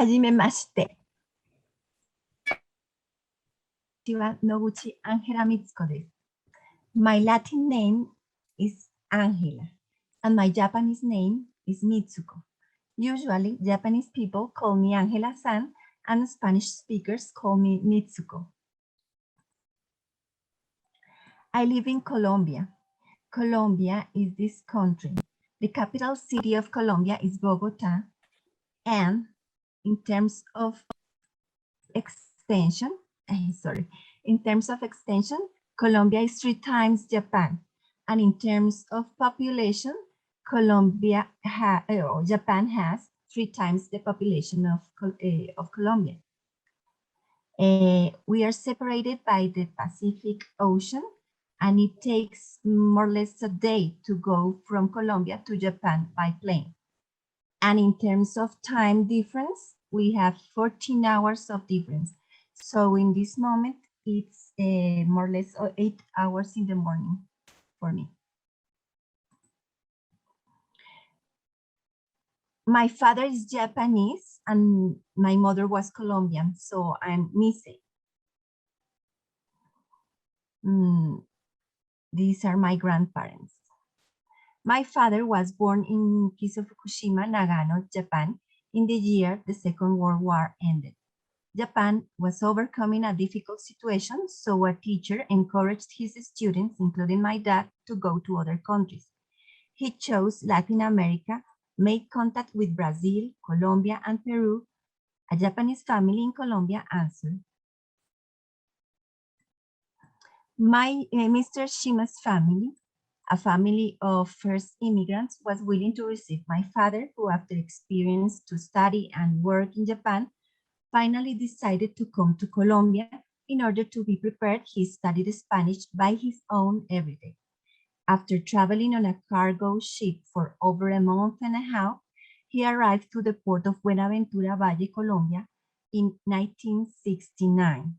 はじめまして。私は野口アンヘラミツコです。My Latin name is Angela, and my Japanese name is Mitsuko. Usually, Japanese people call me Angela-san, and Spanish speakers call me Mitsuko. I live in Colombia. Colombia is this country. The capital city of Colombia is Bogota, and in terms of extension, Colombia is 3 times Japan, and in terms of population, Japan has 3 times the population of Colombia. We are separated by the Pacific Ocean, and it takes more or less a day to go from Colombia to Japan by plane. And in terms of time difference, we have 14 hours of difference. So in this moment, it's more or less 8 hours in the morning for me. My father is Japanese and my mother was Colombian, so I'm Mise. These are my grandparents. My father was born in Kiso, Fukushima, Nagano, Japan, in the year the Second World War ended. Japan was overcoming a difficult situation, so a teacher encouraged his students, including my dad, to go to other countries. He chose Latin America, made contact with Brazil, Colombia, and Peru. A Japanese family in Colombia answered. Mr. Shima's family, a family of first immigrants, was willing to receive my father, who after experience to study and work in Japan, finally decided to come to Colombia. In order to be prepared, he studied Spanish by his own every day. After traveling on a cargo ship for over a month and a half, he arrived to the port of Buenaventura Valle, Colombia in 1969.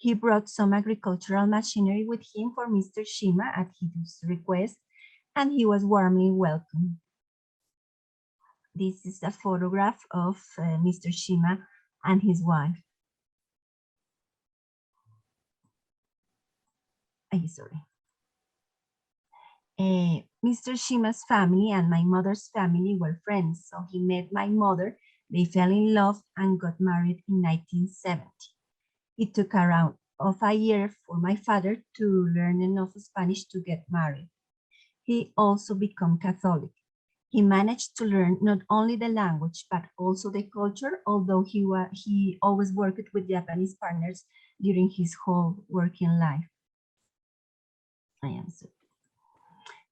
He brought some agricultural machinery with him for Mr. Shima at his request, and he was warmly welcomed. This is a photograph of Mr. Shima and his wife. Mr. Shima's family and my mother's family were friends, so he met my mother, they fell in love and got married in 1970. It took around a year for my father to learn enough Spanish to get married. He also became Catholic. He managed to learn not only the language, but also the culture, although he always worked with Japanese partners during his whole working life.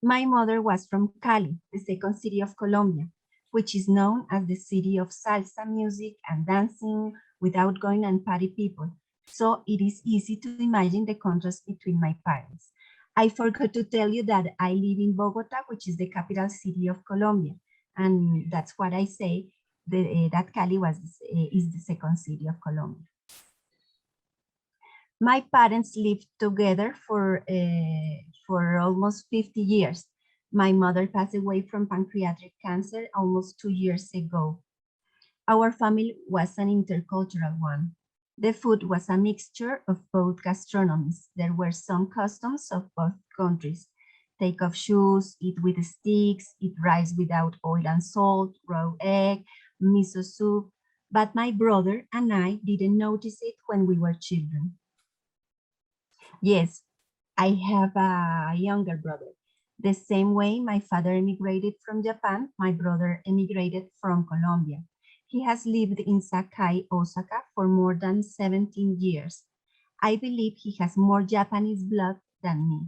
My mother was from Cali, the second city of Colombia, which is known as the city of salsa music and dancing with outgoing and party people. So it is easy to imagine the contrast between my parents. I forgot to tell you that I live in Bogota, which is the capital city of Colombia. And that's what I say, that Cali is the second city of Colombia. My parents lived together for almost 50 years. My mother passed away from pancreatic cancer almost 2 years ago. Our family was an intercultural one. The food was a mixture of both gastronomies. There were some customs of both countries. Take off shoes, eat with sticks, eat rice without oil and salt, raw egg, miso soup. But my brother and I didn't notice it when we were children. Yes, I have a younger brother. The same way my father emigrated from Japan, my brother emigrated from Colombia. He has lived in Sakai, Osaka for more than 17 years. I believe he has more Japanese blood than me.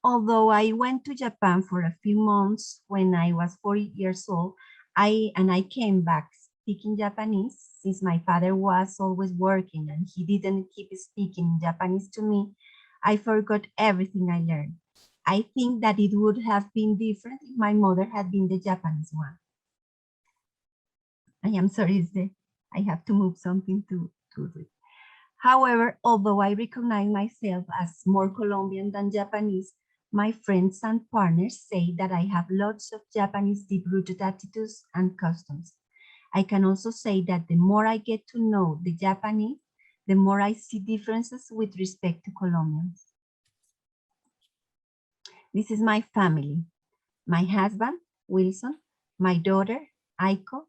Although I went to Japan for a few months when I was 4 years old, I came back speaking Japanese, since my father was always working and he didn't keep speaking Japanese to me, I forgot everything I learned. I think that it would have been different if my mother had been the Japanese one. I am sorry, I have to move something to read. However, although I recognize myself as more Colombian than Japanese, My friends and partners say that I have lots of Japanese deep-rooted attitudes and customs. I can also say that the more I get to know the Japanese, the more I see differences with respect to Colombians. This is my family. My husband, Wilson, my daughter, Aiko,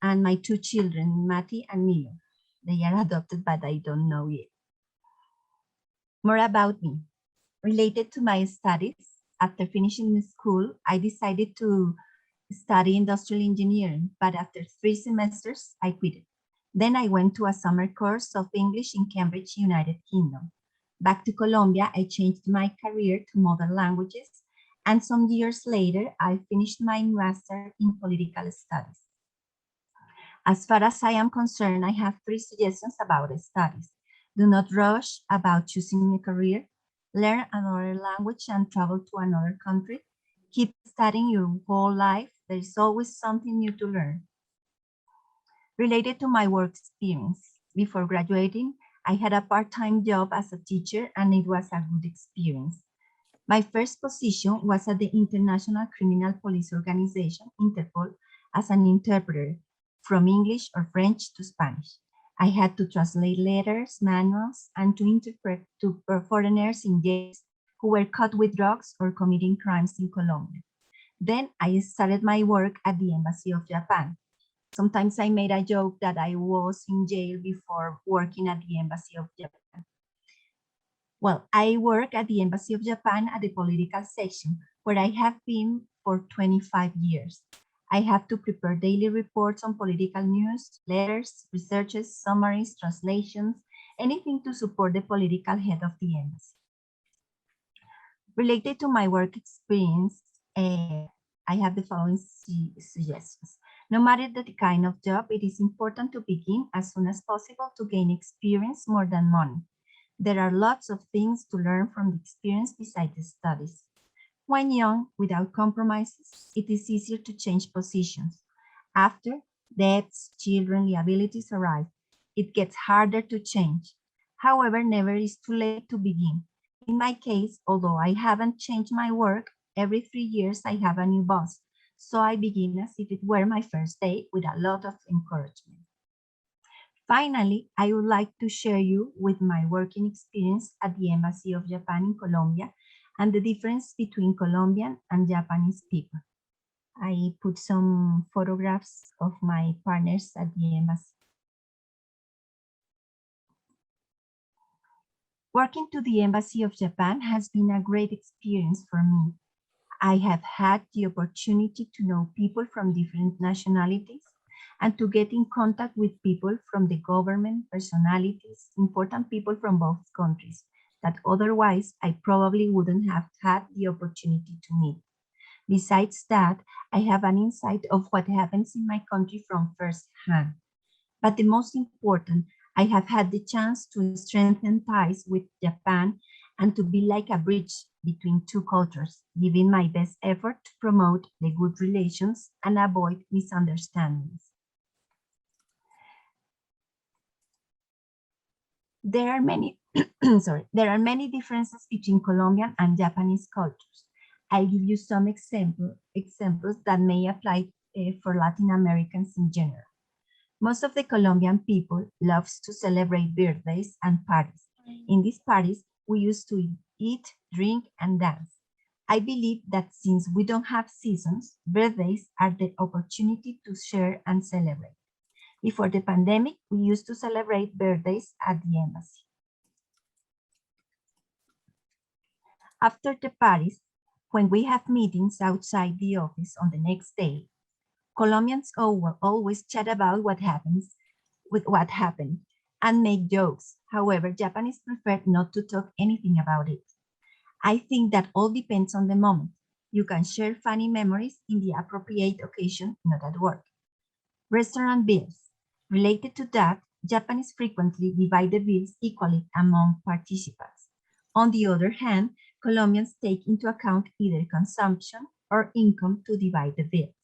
and my two children, Mati and Milo. They are adopted, but I don't know yet. More about me. Related to my studies, after finishing school, I decided to study industrial engineering, but after 3 semesters, I quit it. Then I went to a summer course of English in Cambridge, United Kingdom. Back to Colombia, I changed my career to modern languages, and some years later, I finished my master in political studies. As far as I am concerned, I have 3 suggestions about studies. Do not rush about choosing a career. Learn another language and travel to another country. Keep studying your whole life. There is always something new to learn. Related to my work experience, before graduating, I had a part-time job as a teacher, and it was a good experience. My first position was at the International Criminal Police Organization, Interpol, as an interpreter from English or French to Spanish. I had to translate letters, manuals, and to interpret to foreigners in jails who were caught with drugs or committing crimes in Colombia. Then I started my work at the Embassy of Japan. Sometimes I made a joke that I was in jail before working at the Embassy of Japan. Well, I work at the Embassy of Japan at the political section, where I have been for 25 years. I have to prepare daily reports on political news, letters, researches, summaries, translations, anything to support the political head of the embassy. Related to my work experience, I have the following suggestions. No matter the kind of job, it is important to begin as soon as possible to gain experience more than money. There are lots of things to learn from the experience besides the studies. When young, without compromises, it is easier to change positions. After, debts, children, liabilities arrive. It gets harder to change. However, never is too late to begin. In my case, although I haven't changed my work, every 3 years I have a new boss. So I begin as if it were my first day with a lot of encouragement. Finally, I would like to share you with my working experience at the Embassy of Japan in Colombia and the difference between Colombian and Japanese people. I put some photographs of my partners at the embassy. Working to the Embassy of Japan has been a great experience for me. I have had the opportunity to know people from different nationalities and to get in contact with people from the government, personalities, important people from both countries that otherwise I probably wouldn't have had the opportunity to meet. Besides that, I have an insight of what happens in my country from first hand. But the most important, I have had the chance to strengthen ties with Japan and to be like a bridge between two cultures, giving my best effort to promote the good relations and avoid misunderstandings. There are many, there are many differences between Colombian and Japanese cultures. I'll give you some examples that may apply for Latin Americans in general. Most of the Colombian people loves to celebrate birthdays and parties. In these parties, we used to eat, drink, and dance. I believe that since we don't have seasons, birthdays are the opportunity to share and celebrate. Before the pandemic, we used to celebrate birthdays at the embassy. After the parties, when we have meetings outside the office on the next day, Colombians will always chat about what happened and make jokes. However, Japanese prefer not to talk anything about it. I think that all depends on the moment. You can share funny memories in the appropriate occasion, not at work. Restaurant bills. Related to that, Japanese frequently divide the bills equally among participants. On the other hand, Colombians take into account either consumption or income to divide the bills.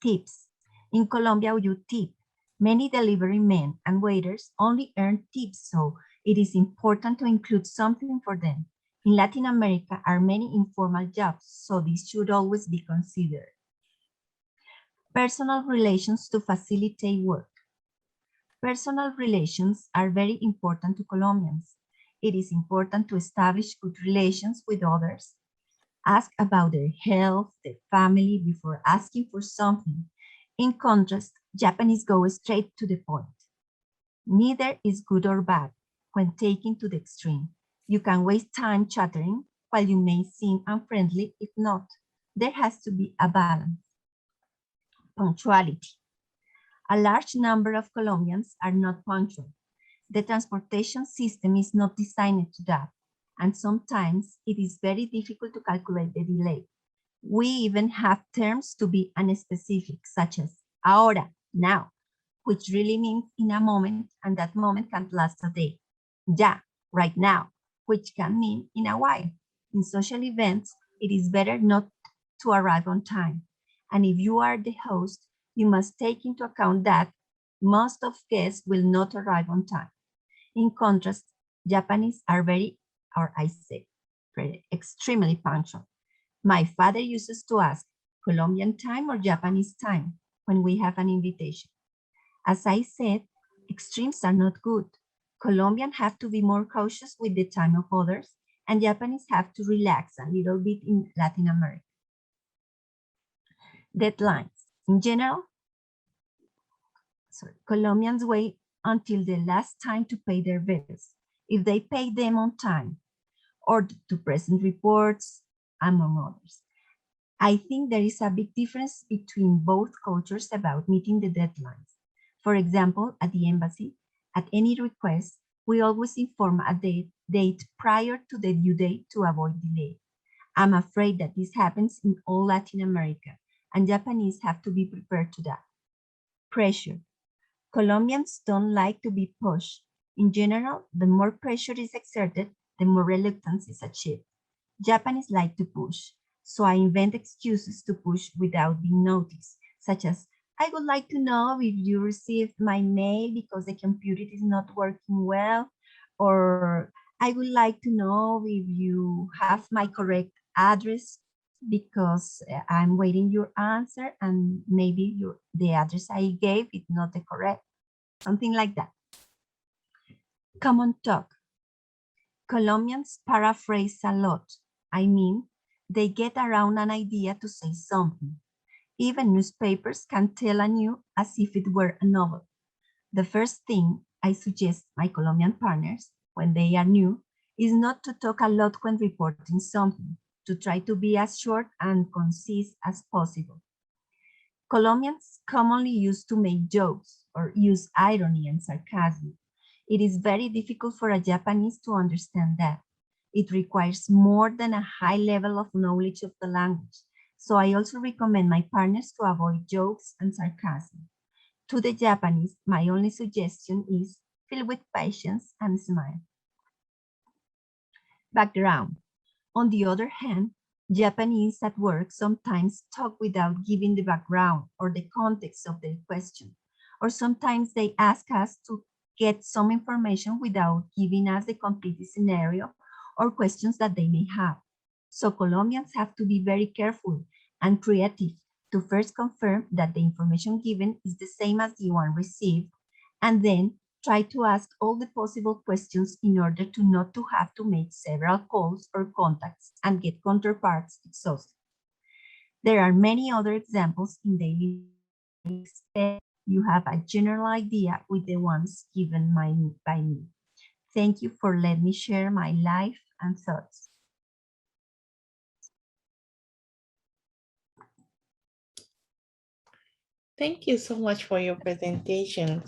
Tips. In Colombia, you tip. Many delivery men and waiters only earn tips, so it is important to include something for them. In Latin America are many informal jobs, so this should always be considered. Personal relations to facilitate work. Personal relations are very important to Colombians. It is important to establish good relations with others. Ask about their health, their family before asking for something. In contrast, Japanese go straight to the point. Neither is good or bad when taken to the extreme. You can waste time chattering while you may seem unfriendly if not. There has to be a balance. Punctuality. A large number of Colombians are not punctual. The transportation system is not designed to that, and sometimes it is very difficult to calculate the delay. We even have terms to be unspecific, such as ahora, now, which really means in a moment, and that moment can last a day. Ya, right now, which can mean in a while. In social events, it is better not to arrive on time. And if you are the host, you must take into account that most of guests will not arrive on time. In contrast, Japanese are extremely punctual. My father uses to ask, Colombian time or Japanese time, when we have an invitation. As I said, extremes are not good. Colombians have to be more cautious with the time of others, and Japanese have to relax a little bit in Latin America. Deadlines. In general, Colombians wait until the last time to pay their bills, if they pay them on time, or to present reports, among others. I think there is a big difference between both cultures about meeting the deadlines. For example, at the embassy, at any request, we always inform a date prior to the due date to avoid delay. I'm afraid that this happens in all Latin America, and Japanese have to be prepared to that. Pressure. Colombians don't like to be pushed. In general, the more pressure is exerted, the more reluctance is achieved. Japanese like to push, so I invent excuses to push without being noticed, such as, I would like to know if you received my mail because the computer is not working well, or I would like to know if you have my correct address because I'm waiting your answer and maybe the address I gave is not the correct, something like that. Common talk. Colombians paraphrase a lot. I mean, they get around an idea to say something. Even newspapers can tell anew as if it were a novel. The first thing I suggest my Colombian partners when they are new is not to talk a lot when reporting something, to try to be as short and concise as possible. Colombians commonly used to make jokes or use irony and sarcasm. It is very difficult for a Japanese to understand that. It requires more than a high level of knowledge of the language. So I also recommend my partners to avoid jokes and sarcasm. To the Japanese, my only suggestion is fill with patience and smile. Background. On the other hand, Japanese at work sometimes talk without giving the background or the context of their question, or sometimes they ask us to get some information without giving us the complete scenario or questions that they may have. So Colombians have to be very careful and creative to first confirm that the information given is the same as the one received, and then try to ask all the possible questions in order to not to have to make several calls or contacts and get counterparts exhausted. There are many other examples in daily life. You have a general idea with the ones given by me. Thank you for letting me share my life and thoughts. Thank you so much for your presentation.